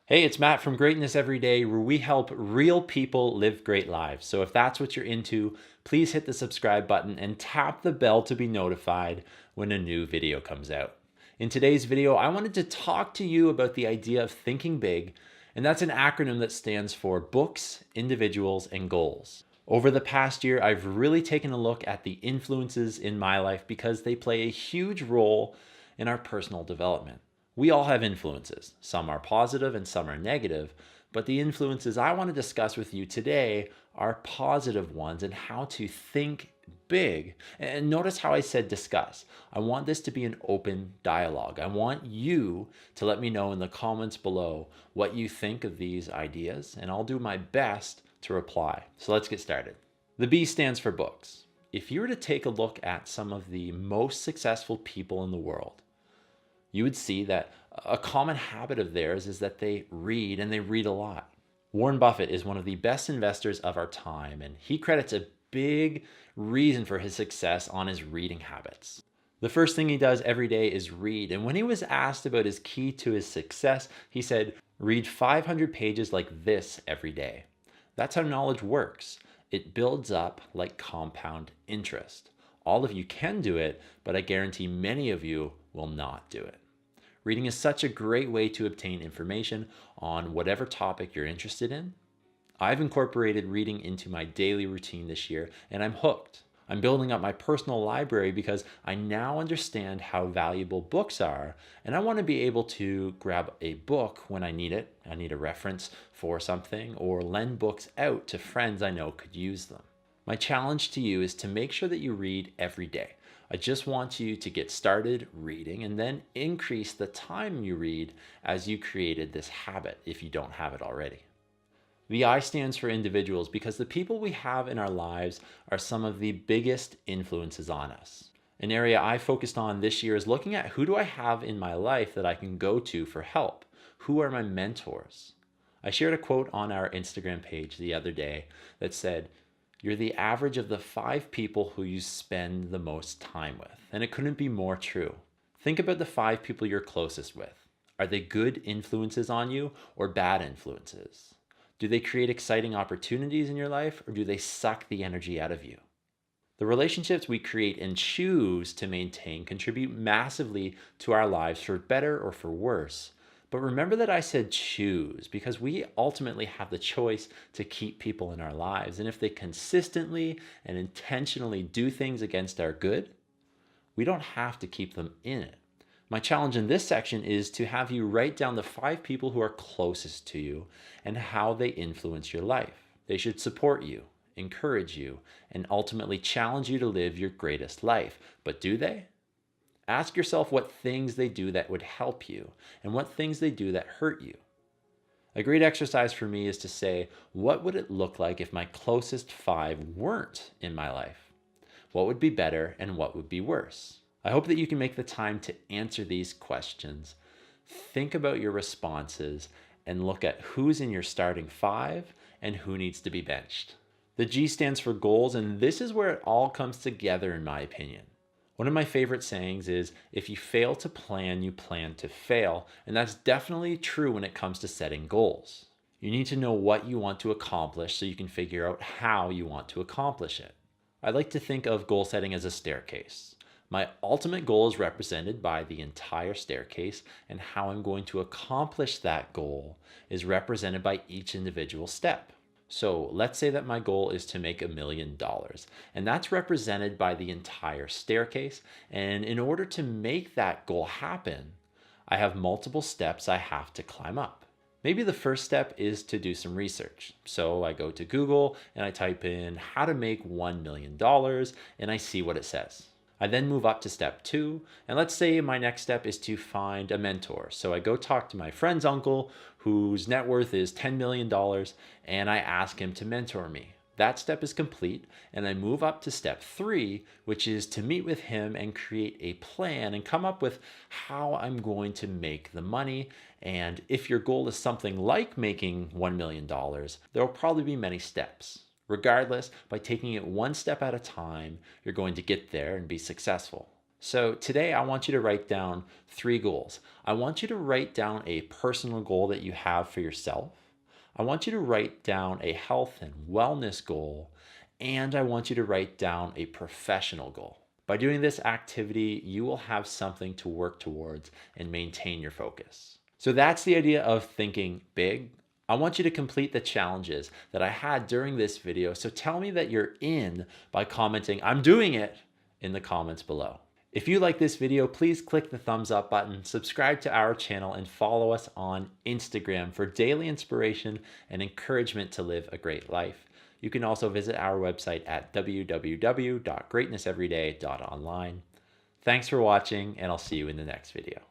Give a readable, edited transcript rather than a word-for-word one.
Hey, it's Matt from Greatness Everyday, where we help real people live great lives. So if that's what you're into, please hit the subscribe button and tap the bell to be notified when a new video comes out. In today's video, I wanted to talk to you about the idea of thinking big, and that's an acronym that stands for books, individuals, and goals. Over the past year, I've really taken a look at the influences in my life because they play a huge role in our personal development. We all have influences. Some are positive and some are negative, but the influences I want to discuss with you today are positive ones and how to think big. And notice how I said discuss. I want this to be an open dialogue. I want you to let me know in the comments below what you think of these ideas, and I'll do my best to reply. So let's get started. The B stands for books. If you were to take a look at some of the most successful people in the world, you would see that a common habit of theirs is that they read, and they read a lot. Warren Buffett is one of the best investors of our time, and he credits a big reason for his success on his reading habits. The first thing he does every day is read, and when he was asked about his key to his success, he said, "Read 500 pages like this every day." That's how knowledge works. It builds up like compound interest. All of you can do it, but I guarantee many of you will not do it. Reading is such a great way to obtain information on whatever topic you're interested in. I've incorporated reading into my daily routine this year, and I'm hooked. I'm building up my personal library because I now understand how valuable books are, and I want to be able to grab a book when I need it. I need a reference for something, or lend books out to friends I know could use them. My challenge to you is to make sure that you read every day. I just want you to get started reading and then increase the time you read as you created this habit if you don't have it already. The I stands for individuals because the people we have in our lives are some of the biggest influences on us. An area I focused on this year is looking at who do I have in my life that I can go to for help? Who are my mentors? I shared a quote on our Instagram page the other day that said, "You're the average of the 5 people who you spend the most time with." And it couldn't be more true. Think about the 5 people you're closest with. Are they good influences on you or bad influences? Do they create exciting opportunities in your life, or do they suck the energy out of you? The relationships we create and choose to maintain contribute massively to our lives for better or for worse. But remember that I said choose, because we ultimately have the choice to keep people in our lives. And if they consistently and intentionally do things against our good, we don't have to keep them in it. My challenge in this section is to have you write down the 5 people who are closest to you and how they influence your life. They should support you, encourage you, and ultimately challenge you to live your greatest life. But do they? Ask yourself what things they do that would help you and what things they do that hurt you. A great exercise for me is to say, what would it look like if my closest 5 weren't in my life? What would be better and what would be worse? I hope that you can make the time to answer these questions. Think about your responses and look at who's in your starting 5 and who needs to be benched. The G stands for goals, and this is where it all comes together in my opinion. One of my favorite sayings is, if you fail to plan, you plan to fail. And that's definitely true when it comes to setting goals. You need to know what you want to accomplish so you can figure out how you want to accomplish it. I like to think of goal setting as a staircase. My ultimate goal is represented by the entire staircase, and how I'm going to accomplish that goal is represented by each individual step. So let's say that my goal is to make $1 million, and that's represented by the entire staircase. And in order to make that goal happen, I have multiple steps I have to climb up. Maybe the first step is to do some research. So I go to Google and I type in how to make $1 million, and I see what it says. I then move up to step 2, and let's say my next step is to find a mentor. So I go talk to my friend's uncle, whose net worth is $10 million, and I ask him to mentor me. That step is complete, and I move up to step 3, which is to meet with him and create a plan and come up with how I'm going to make the money. And if your goal is something like making $1 million, there will probably be many steps. Regardless, by taking it one step at a time, you're going to get there and be successful. So today I want you to write down 3 goals. I want you to write down a personal goal that you have for yourself. I want you to write down a health and wellness goal, and I want you to write down a professional goal. By doing this activity, you will have something to work towards and maintain your focus. So that's the idea of thinking big. I want you to complete the challenges that I had during this video. So tell me that you're in by commenting, "I'm doing it," in the comments below. If you like this video, please click the thumbs up button, subscribe to our channel, and follow us on Instagram for daily inspiration and encouragement to live a great life. You can also visit our website at www.greatnesseveryday.online. Thanks for watching, and I'll see you in the next video.